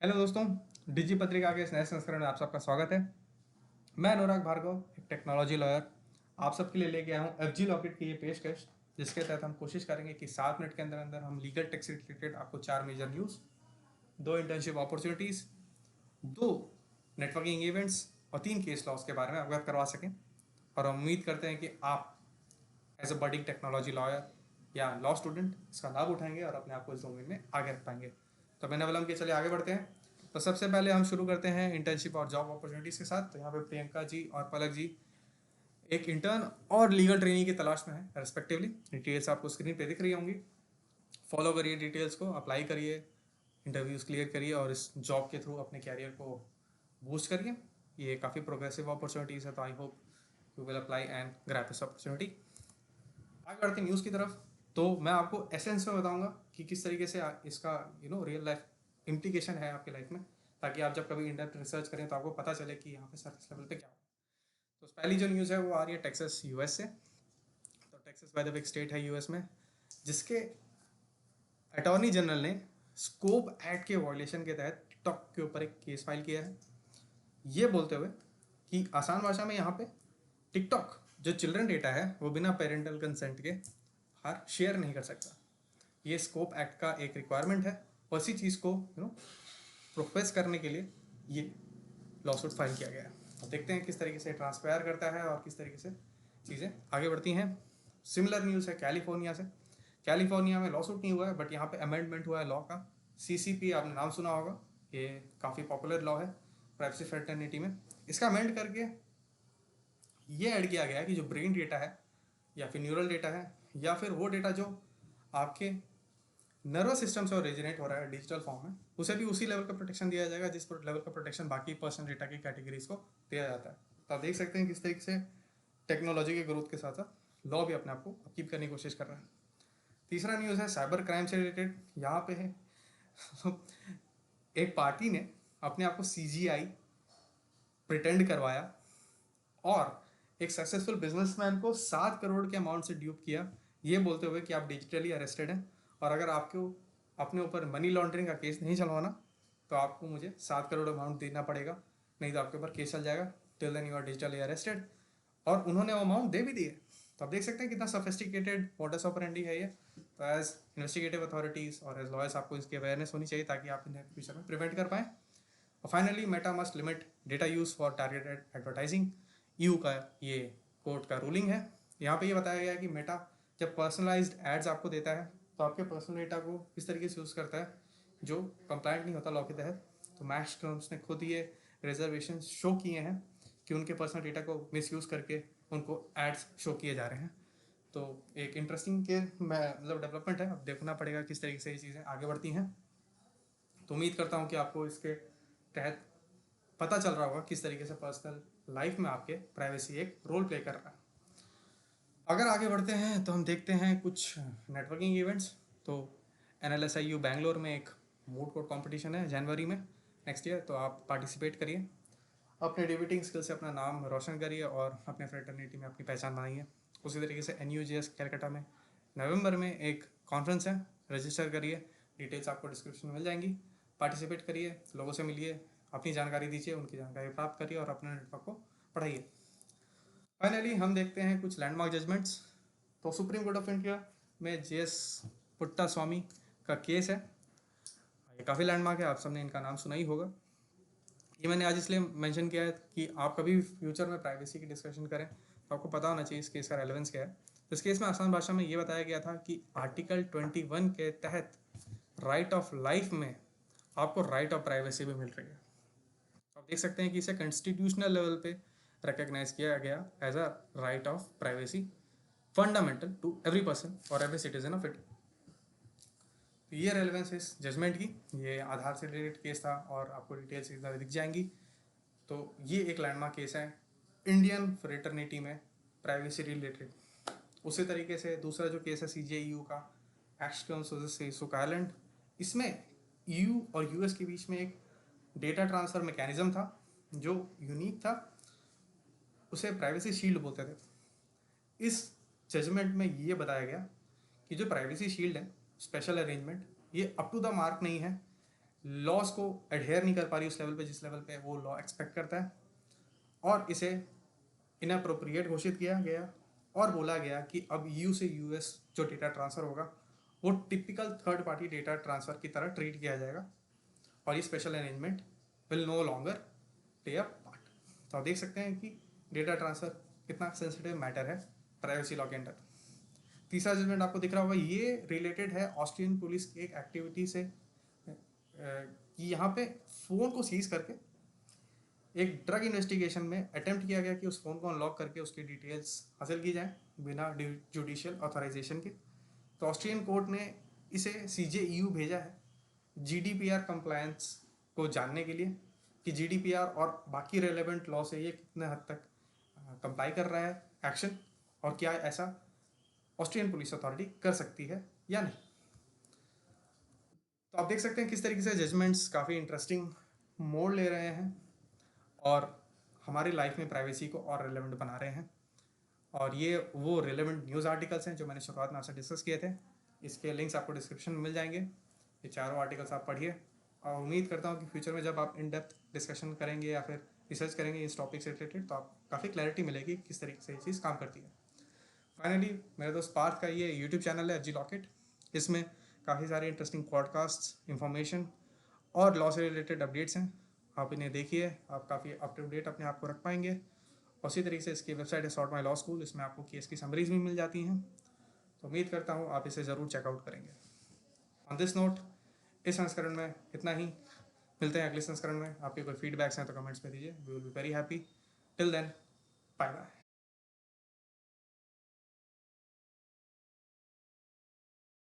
Hello दोस्तों, डिजी पत्रिका के इस नए संस्करण में आप सबका स्वागत है। मैं अनुराग भार्गव, एक टेक्नोलॉजी लॉयर, आप सबके लिए लेके आया हूँ एफजी लॉकेट की ये पेशकश, जिसके तहत हम कोशिश करेंगे कि 7 मिनट के अंदर अंदर हम लीगल टेक से रिलेटेड आपको 4 major news, 2 internship opportunities, 2 networking events और 3 केस लॉस के बारे में अवगत करवा सकें। और हम उम्मीद करते हैं कि आप as a budding technology lawyer या लॉ स्टूडेंट इसका लाभ उठाएंगे और अपने आप को इस डोमेन में आगे रख पाएंगे। तो मैंने बोला कि चलिए आगे बढ़ते हैं। तो सबसे पहले हम शुरू करते हैं इंटर्नशिप और जॉब अपॉर्चुनिटीज़ के साथ। तो यहाँ पे प्रियंका जी और पलक जी एक इंटर्न और लीगल ट्रेनिंग की तलाश में है रेस्पेक्टिवली। डिटेल्स आपको स्क्रीन पे दिख रही होंगी। फॉलो करिए डिटेल्स को, अप्लाई करिए, इंटरव्यूज़ क्लियर करिए और इस जॉब के थ्रू अपने कैरियर को बूस्ट करिए। ये काफ़ी प्रोग्रेसिव अपॉर्चुनिटीज़ है, तो I hope you will apply and grab this opportunity. आगे बढ़ते हैं न्यूज़ की तरफ। तो मैं आपको एसेंस में बताऊंगा कि किस तरीके से इसका रियल लाइफ इम्प्लीकेशन है आपकी लाइफ में, ताकि आप जब कभी इन डेप्थ रिसर्च करें तो आपको पता चले कि यहाँ पे सर्विस लेवल पे क्या हो। तो पहली जो न्यूज़ है वो आ रही है टेक्सास यूएस से। तो टेक्सास बाय द वे एक स्टेट है यूएस में, जिसके अटॉर्नी जनरल ने स्कोप एक्ट के वायलेशन के तहत टिकटॉक के ऊपर एक केस फाइल किया है, ये बोलते हुए कि आसान भाषा में यहाँ पे टिकटॉक जो चिल्ड्रन डेटा है वो बिना पेरेंटल कंसेंट के बाहर शेयर नहीं कर सकता। ये स्कोप एक्ट का एक रिक्वायरमेंट है, उसी चीज़ को प्रोफेस करने के लिए ये लॉसूट फाइल किया गया है। अब देखते हैं किस तरीके से ट्रांसपायर करता है और किस तरीके से चीज़ें आगे बढ़ती हैं। सिमिलर न्यूज़ है कैलिफोर्निया से। कैलिफोर्निया में लॉसूट नहीं हुआ है, बट यहाँ पे अमेंडमेंट हुआ है लॉ का। सीसीपी आपने नाम सुना होगा, ये काफ़ी पॉपुलर लॉ है प्राइवेसी फ्रेटर्निटी में। इसका अमेंड करके ये ऐड किया गया है कि जो ब्रेन डेटा है या फिर न्यूरल डेटा है या फिर वो डेटा जो आपके नर्वस सिस्टम से ओरिजिनेट हो रहा है डिजिटल फॉर्म में, उसे भी उसी लेवल का प्रोटेक्शन दिया जाएगा जिस लेवल का प्रोटेक्शन बाकी पर्सनल डेटा की कैटेगरीज को दिया जाता है। तो आप देख सकते हैं किस तरीके से टेक्नोलॉजी के ग्रोथ के साथ साथ लॉ भी अपने आप को अपकीप करने की कोशिश कर रहा है। तीसरा न्यूज़ है साइबर क्राइम से रिलेटेड। यहाँ पे है एक पार्टी ने अपने आप को सीजीआई प्रिटेंड करवाया और एक सक्सेसफुल बिजनेसमैन को 7 करोड़ के अमाउंट से ड्यूप किया, ये बोलते हुए कि आप डिजिटली अरेस्टेड हैं और अगर आपको अपने ऊपर मनी लॉन्ड्रिंग का केस नहीं चलवाना तो आपको मुझे 7 करोड़ अमाउंट देना पड़ेगा, नहीं तो आपके ऊपर केस चल जाएगा। Till then you are digitally arrested. और उन्होंने वो अमाउंट दे भी दिए। तो आप देख सकते हैं कितना सोफिस्टिकेटेड मॉडस ऑपरेंडी है ये। तो एज इन्वेस्टिगेटिव अथॉरिटीज़ और एज लॉयर्स आपको इसकी अवेयरनेस होनी चाहिए ताकि आप इन्हें फ्यूचर में प्रिवेंट कर पाएँ। और finally Meta must limit data use for targeted advertising. You का ये कोर्ट का रूलिंग है। यहाँ पे ये बताया गया है कि मेटा जब पर्सनलाइज्ड एड्स आपको देता है तो आपके पर्सनल डेटा को इस तरीके से यूज़ करता है जो कंप्लाइंट नहीं होता लॉ के तहत। तो मैश टर्म्स ने खुद ये रिजर्वेशन शो किए हैं कि उनके पर्सनल डेटा को मिसयूज़ करके उनको एड्स शो किए जा रहे हैं। तो एक इंटरेस्टिंग के मतलब डेवलपमेंट है। अब देखना पड़ेगा किस तरीके से ये चीज़ें आगे बढ़ती हैं। तो उम्मीद करता हूँ कि आपको इसके तहत पता चल रहा होगा किस तरीके से पर्सनल लाइफ में आपके प्राइवेसी एक रोल प्ले कर रहा है। अगर आगे बढ़ते हैं तो हम देखते हैं कुछ नेटवर्किंग इवेंट्स। तो NLSIU बैंगलोर में एक मूड कोर्ट कॉम्पिटिशन है जनवरी में नेक्स्ट ईयर, तो आप पार्टिसिपेट करिए, अपने डिबेटिंग स्किल से अपना नाम रोशन करिए और अपने फ्रेटर्निटी में अपनी पहचान बनाइए। उसी तरीके से NUJS कैलकाटा में नवंबर में एक कॉन्फ्रेंस है, रजिस्टर करिए, डिटेल्स आपको डिस्क्रिप्शन में मिल जाएंगी। पार्टिसिपेट करिए, लोगों से मिलिए, अपनी जानकारी दीजिए, उनकी जानकारी प्राप्त करिए और अपने नेटवर्क को बढ़ाइए। फाइनली हम देखते हैं कुछ लैंडमार्क जजमेंट्स। तो सुप्रीम कोर्ट ऑफ इंडिया में JS पुट्टा स्वामी का केस है। ये काफ़ी लैंडमार्क है, आप सबने इनका नाम सुना ही होगा। ये मैंने आज इसलिए मेंशन किया है कि आप कभी फ्यूचर में प्राइवेसी की डिस्कशन करें तो आपको पता होना चाहिए इस केस का रेलेवेंस क्या है। तो इस केस में आसान भाषा में ये बताया गया था कि आर्टिकल 21 के तहत राइट ऑफ लाइफ में आपको राइट ऑफ प्राइवेसी भी मिल रही है। तो आप देख सकते हैं कि इसे कॉन्स्टिट्यूशनल लेवल पे रिकग्नाइज किया गया as a right of privacy, fundamental to every person और एवरी सिटीजन ऑफ इट। तो ये रेलेवेंस इस जजमेंट की, ये आधार से रिलेटेड केस था और आपको डिटेल्स इधर दिख जाएंगी। तो ये एक लैंडमार्क केस है इंडियन फ्रेटर्निटी में प्राइवेसी रिलेटेड। उसी तरीके से दूसरा जो केस है CJEU का, एशटर्न्स वर्सेस सुक आइलैंड। इसमें EU और US के बीच में एक डेटा ट्रांसफ़र मैकेनिज्म था जो यूनिक था, उसे प्राइवेसी शील्ड बोलते थे। इस जजमेंट में ये बताया गया कि जो प्राइवेसी शील्ड है, स्पेशल अरेंजमेंट, ये अप टू द मार्क नहीं है लॉस को एडहेयर नहीं कर पा रही उस लेवल पे जिस लेवल पे वो लॉ एक्सपेक्ट करता है, और इसे इनअप्रोप्रिएट घोषित किया गया और बोला गया कि अब यू से यूएस जो डेटा ट्रांसफ़र होगा वो typical third party data transfer की तरह ट्रीट किया जाएगा, और ये special arrangement will no longer play a part. तो आप देख सकते हैं कि डेटा ट्रांसफ़र कितना सेंसिटिव मैटर है प्राइवेसी लॉ के अंडर। तीसरा जजमेंट आपको दिख रहा होगा, ये रिलेटेड है ऑस्ट्रियन पुलिस की एक एक्टिविटी से, कि यहाँ पे फ़ोन को सीज करके एक ड्रग इन्वेस्टिगेशन में अटेम्प्ट किया गया कि उस फ़ोन को अनलॉक करके उसकी डिटेल्स हासिल की जाए बिना जुडिशियल ऑथराइजेशन के। तो ऑस्ट्रियन कोर्ट ने इसे CJEU भेजा है GDPR कंप्लायंस को जानने के लिए कि GDPR और बाकी रेलेवेंट लॉ से ये कितने हद तक कंप्लाई कर रहा है एक्शन, और क्या ऐसा ऑस्ट्रियन पुलिस अथॉरिटी कर सकती है या नहीं। तो आप देख सकते हैं किस तरीके से जजमेंट्स काफ़ी इंटरेस्टिंग मोड़ ले रहे हैं और हमारी लाइफ में प्राइवेसी को और रिलेवेंट बना रहे हैं। और ये वो रिलेवेंट न्यूज़ आर्टिकल्स हैं जो मैंने शुरुआत में आपसे डिस्कस किए थे। इसके लिंक्स आपको डिस्क्रिप्शन में मिल जाएंगे। ये चारों आर्टिकल्स आप पढ़िए, और उम्मीद करता हूँ कि फ्यूचर में जब आप इन डेप्थ डिस्कशन करेंगे या फिर रिसर्च करेंगे इस टॉपिक से रिलेटेड, तो आप काफ़ी क्लैरिटी मिलेगी किस तरीके से ये चीज़ काम करती है। फाइनली मेरे दोस्त पार्थ का ये यूट्यूब चैनल है FG लॉकेट। इसमें काफ़ी सारे इंटरेस्टिंग पॉडकास्ट, इंफॉर्मेशन और लॉ से रिलेटेड अपडेट्स हैं। आप इन्हें देखिए, आप काफ़ी अप टू डेट अपने आप को रख पाएंगे। उसी तरीके से इसकी वेबसाइट है सॉर्ट माई लॉ स्कूल, इसमें आपको केस की समरीज भी मिल जाती हैं। तो उम्मीद करता हूँ आप इसे ज़रूर चेकआउट करेंगे। ऑन दिस नोट, इस संस्करण में इतना ही। मिलते हैं अगले संस्करण में। आपके कोई फीडबैक्स हैं तो कमेंट्स में दीजिए, we will be very happy. Till then, bye bye.